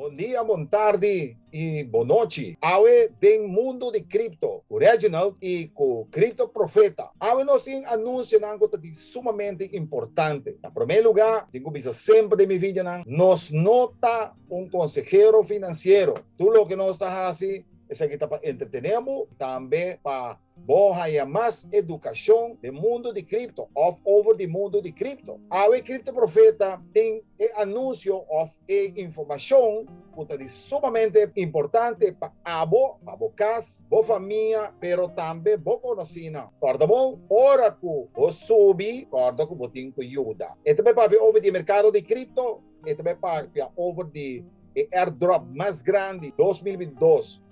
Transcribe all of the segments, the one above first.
Bom dia, boa tarde e boa noite. Awe tem mundo de cripto, original e com cripto profeta. Awe nós tem anúncio de sumamente importante. Em primeiro lugar, tenho visto sempre de minha vida, nos nota um consejero financeiro. Tudo o que nós está assim, é que está para entretenemos, também para boa e mais educação do mundo de cripto, of over do mundo de cripto. A cripto profeta tem anúncio of informação que é sumamente importante para para casa, para família, pero também para conhecida. Corda bom? Ora que o subi, corda que botin que ajuda. E também para over de mercado de cripto, e também para over de airdrop mais grande 2022.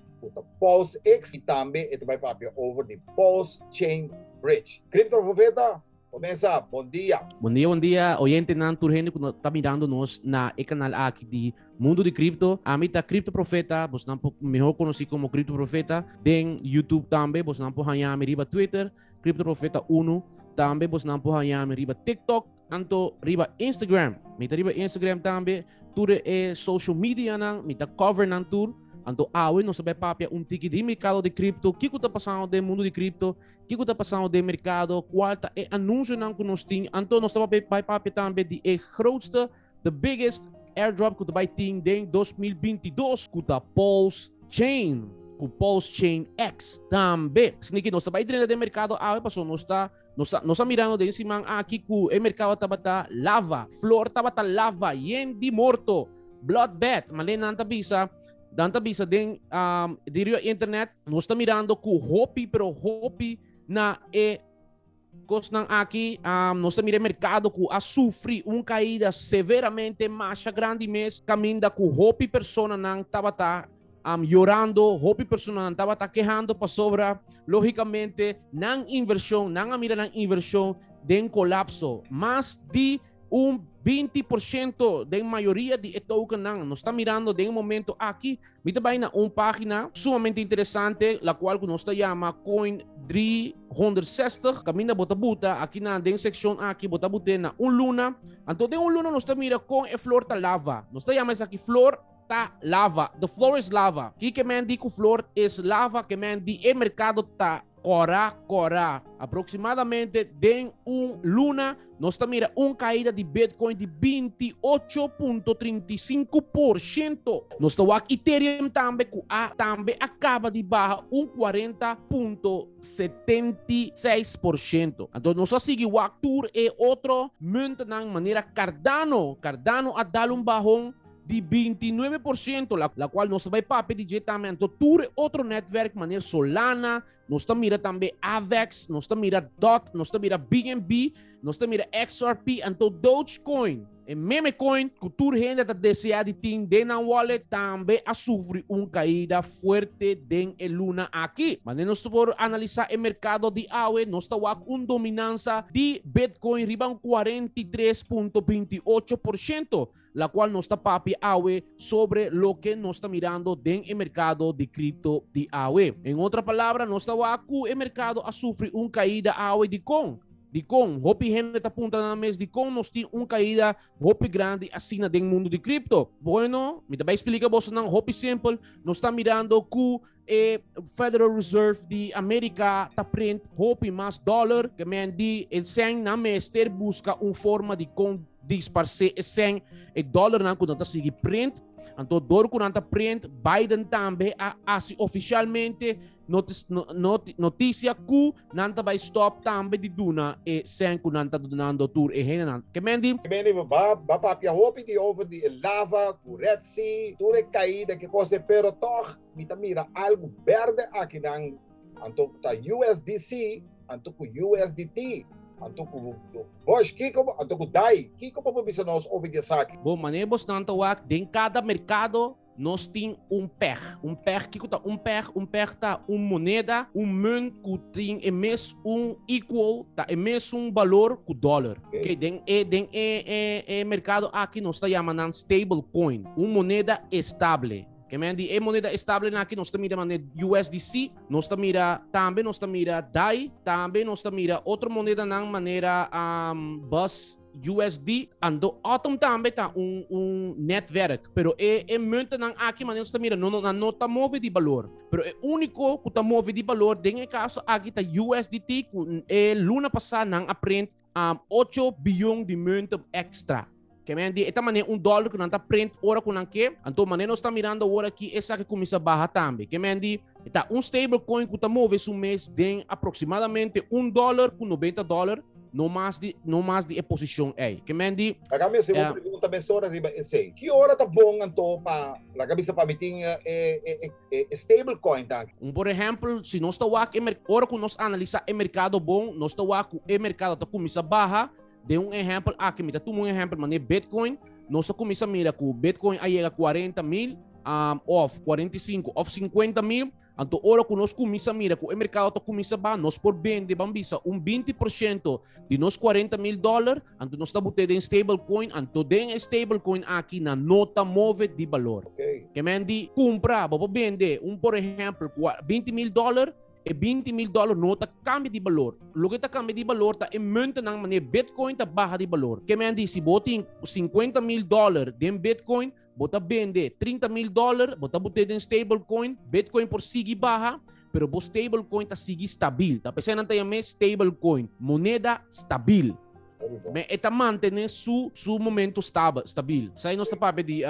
Pulse X e também vai para over the Pulse Chain Bridge. Cripto Profeta, começa. Bom dia. Bom dia. Oyente ng Turhene que está mirando nos na canal aqui de Mundo de Cripto. A mim tá Cripto Profeta, você não melhor conhecido como Cripto Profeta. Den YouTube também, você não pode me riba Twitter, Cripto Profeta 1. Também você não pode me riba TikTok, anto riba Instagram. Mita riba Instagram também. Tudo é social media nang, mita cover ng tour. Anto awe no sabe papia tiki de mercado de cripto, que está passando de mundo de cripto, que está passando de mercado, qual é anúncio não que nós temos, anto nós sabe papia também de grootste, the biggest airdrop que vai ter em 2022, que está Pulse Chain, com Pulse Chain X também. Sneaky nós sabe dentro do mercado, awe passou nós está mirando de cima aqui que o mercado tá lava, flor tá lava, yen de morto, bloodbath, malay nanta bisa. Danta bisa din diri internet nós está mirando ku hopi pero hopi na cos ng aki nós está mirando mercado ku a sufri caída severamente mais grande mês caminda ku hopi persona nang tabata llorando, hopi persona nang tabata quejando pa sobra logicamente nang inversión nang mira ng inversión den colapso más de 20% da maioria de token nós está mirando de momento aqui, mita vai na página sumamente interessante, la qual nós está chama Coin 360, caminha bota aqui na den section aqui bota na luna, então de luna nós está mira com a flor ta lava, nós está chama isso aqui flor ta lava, the floor is lava, que mandi ku flor is lava, que mandi e mercado ta Cora. Aproximadamente de luna, nós estamos caída de Bitcoin de 28,35%. Nós estamos aqui Ethereum também, também acaba de barra 40,76%. Então, nós seguimos o actor e outro muito na maneira Cardano a dar barrão de 29%, la qual nós vai para diretamente todo outro network, maneira Solana, nós mira também Avex, nós mira DOT, nós mira BNB, nós mira XRP, então Dogecoin, e meme coin, que toda gente está deseando ter na wallet, também a sofrer caída forte de luna aqui. Mas nós vamos analisar o mercado de AUE, nós temos uma dominância de Bitcoin riba 43,28%, la qual nos está papi AUE sobre lo que nos está mirando en el mercado de cripto de AUE. En otra palabra, nos está aquí el mercado a sufrir caída AUE de con. Hopi gente está punta na mesa de con nos tem caída hopi grande assim na den mundo de cripto. Bueno, me também explica você não hopi simple, nós está mirando que Federal Reserve de América está print hopi mais dólar, que mendi el sen na mester busca forma de disparse sen e dólar na quando está seguir print. Então, dor quando print, Biden também assim oficialmente notícia que nanta vai stop também de duna e sen que nanta donando tour e henan. Que mendi ba papia hopi de over de lava, Red Sea, tudo é caída que costa pero toch, mira algo verde aqui dan, então tá USDC, então USDT. Antuku Bosch, Kiko, Antuku Dai, Kiko pa bisa nós obedecem. Bom, manebos tanto wak, em cada mercado nós tem PER. PER, Kiko tá PER tá moneda, munt que tem equal, tá mesmo valor que o dólar. Okay, den mercado aqui nós está chamando stable coin, moneda estable. Que mendi moneda estable na aqui nós mira maneira USDC, nós mira também nós mira DAI, também nós mira outra moneda na maneira BUS USD, ando atom também tá netwerk, pero é muita nang aqui maneira está mira, não tá move de valor, pero é único que tá move de valor, den caso aqui tá USDT, é luna passada nang aprend 8 bilhão de muita extra. Que men di esta maneira $1 que não está print ora com que então maneira nós está mirando ora que essa que começa a barra também que men di está stablecoin que está move um mês tem aproximadamente $1 com $90 no mais de posição aí que men di a minha segunda pergunta mensora di sei que hora tá bom então para la cabeça para meeting stablecoin tá por exemplo se nós está ora que nós analisa o mercado bom nós está o mercado está começa a barra de exemplo aqui, me dá um exemplo, mas Bitcoin, nós começamos a mirar que o Bitcoin aí chega a 40 mil, off 45, off 50 mil, então agora que nós começamos a mirar que o mercado começa a baixar, nós por vender, bambisa, 20% de nos $40 mil, então nós estamos botando em stablecoin, então tem stablecoin aqui na nota move de valor. Okay. Que mendi comprar, vou vender, por exemplo, $20 mil, e $20 mil nota cambia de valor. O que está cambia de valor está em muita na maneira Bitcoin está barra de valor. Que me diz se botem $50 mil de Bitcoin, bota vender $30 mil, bota botar em stablecoin, Bitcoin por seguir barra, pero o stablecoin está seguir stabil. Tá pensando em stablecoin, moneda stabil. Mas está mantendo su momento stabil. Sai nossa papo de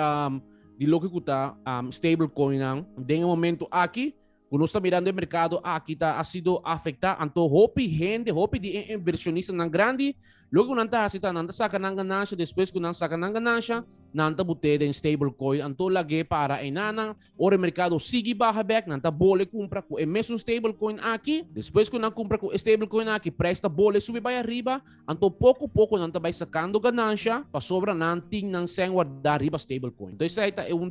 lo que está stablecoin tem um momento aqui. Quando está mirando o mercado, aqui ha sido afetado. Então, hope de inversionista não grande. Logo, não está saca ng ganancia. Depois, quando não saca ng ganancia, não está botando em stablecoin. Então, lagi para enana. Ora, o mercado sigue barra back. Não está bole compra com o mesmo stablecoin aqui. Depois, quando não compra com o stablecoin aqui, presta bole, sube vai arriba. Então, pouco a pouco, não está vai sacando ganancia. Para sobra, não tem não sem guardar arriba stablecoin. Então, essa é uma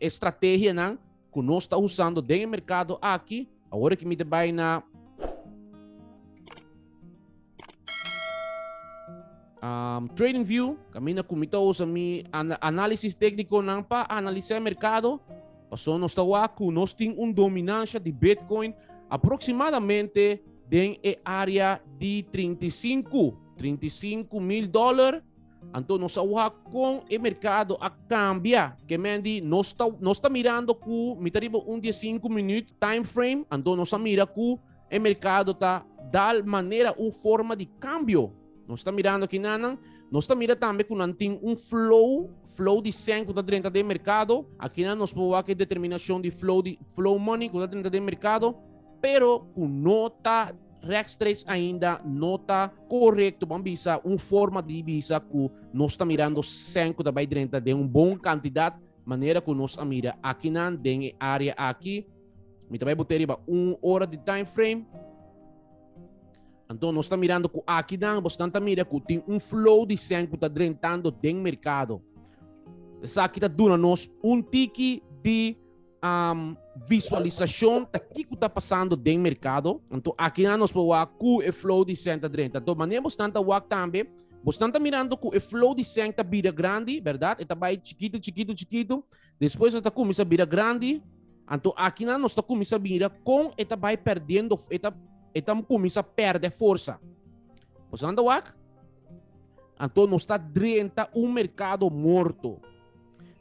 estratégia, não? Que nós está usando dentro do mercado aqui, agora que me vai na TradingView, caminha com me usa mi análise técnico não para analisar o mercado, passou nós está aqui, nós temos dominância de Bitcoin aproximadamente dentro da área de $35 mil. Então, nós estamos com o mercado a cambiar. Que mendi, nós estamos mirando com, me arriba 15 minutos time frame. Então, nós estamos mirando com o mercado está da maneira, uma forma de câmbio. Nós estamos mirando aqui, nós estamos mirando também com tem flow de 5 da dentro do mercado. Aqui nós podemos ver a determinação de flow money com dentro do mercado. Pero, com nota Rex Trades ainda não está correto, bambisa, uma forma de visa que nós está mirando 5 da vai dentro de bom quantidade, maneira que nós mira aqui na área aqui, me também botar 1 hora de time frame. Então nós está mirando que aqui na bastante mira que tem flow de 5 está dentro do mercado. Essa aqui está dando nós tique de visualização daqui que está passando dentro do mercado. Então, aqui nós podemos ver o flow de 100 dentro. Então, maneira bastante também, bastante mirando que o flow de 100 vira grande, verdade? Está vai chiquito. Depois está começa a virar grande. Então, aqui nós está começa a virar com está vai perdendo, está começa a perder força. Bastante então, nós está dentro mercado morto.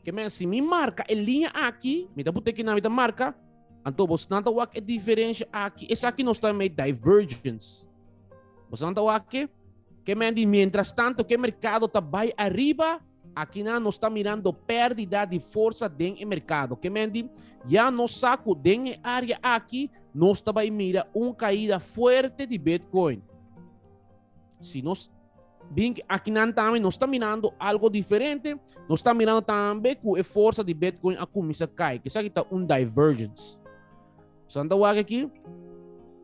Que se me marca a linha aqui, me dá botar aqui na minha marca, então você não está a diferença aqui. Essa aqui nós estamos divergence. Você não está aqui? Que mientras tanto que o mercado está vai arriba, aqui nós estamos mirando pérdida de força dentro do mercado. Que já no saco dentro da área aqui, nós estamos mirando uma caída forte de Bitcoin. Se nós bem, aqui também nós estamos mirando algo diferente. Nós estamos mirando também que a força de Bitcoin a começa a cair. Que isso aqui está divergence. Você está aqui?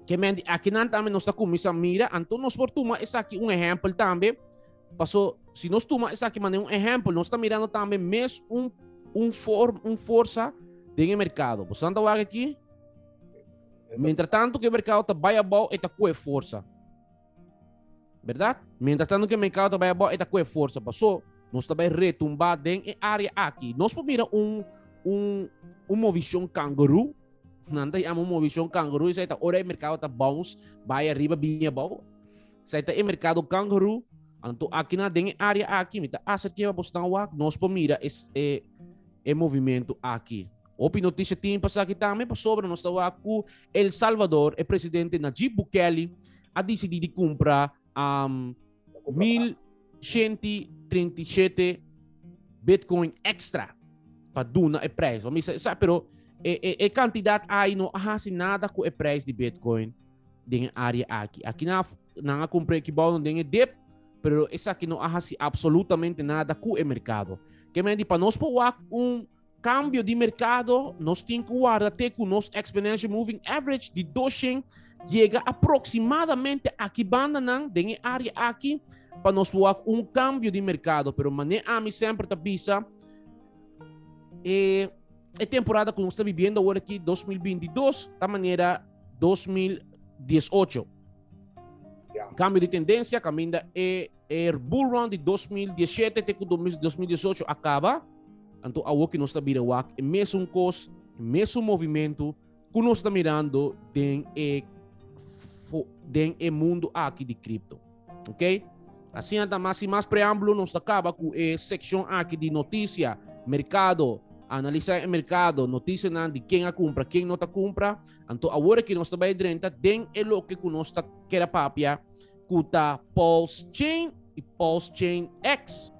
Que aqui também nós estamos começando a mirar. Então nós por tomar esse aqui exemplo também. Passou, se nós tomar esse aqui exemplo, nós estamos mirando também mesmo força do mercado. Você está aqui? Mientras tanto que o mercado está vai abaixo, está com força. Verdade? Mientras tanto que o mercado vai abaixo, está com força. Passou, nós também retumbar dentro da área aqui. Nós podemos mirar uma visão canguru. Não tem uma visão canguru. Isso é ora o mercado está bounce, vai arriba, bem abaixo. Isso é o mercado canguru. Anto aqui na den área aqui, mita asset que vamos na wak, nós pomira é movimento aqui. Opi notícia tem passar aqui também para sobre nós tawa ku El Salvador, o presidente Nayib Bukele a decidido comprar 1.137 Bitcoin extra para duna o preço. Vamos dizer, pero a quantidade aí não há nada com o preço de Bitcoin na área aqui. Aqui não comprei que bom não dip, pero essa aqui não há absolutamente nada com o mercado. Que me para nós pôr cambio de mercado, nós temos que guardar com nosso exponential moving average de 200 chega aproximadamente aqui banda na área aqui para nós pôr cambio de mercado, pero mané a mim sempre tá pisa a temporada que nós estamos vivendo agora aqui 2022 da maneira 2018. Cambio de tendência, caminha bull run de 2017 até que 2018 acaba. Então, a que nós estamos mirando é o mesmo costo, o mesmo movimento que nós estamos mirando dentro do mundo aqui de cripto. Ok? Assim, mais preâmbulo, nós acaba com a seção aqui de notícia, mercado, analisar o mercado, notícia de quem a compra, quem não a compra. Então, agora que nós estamos dentro, é o que nós queremos papia, que está Pulse Chain e Pulse Chain X.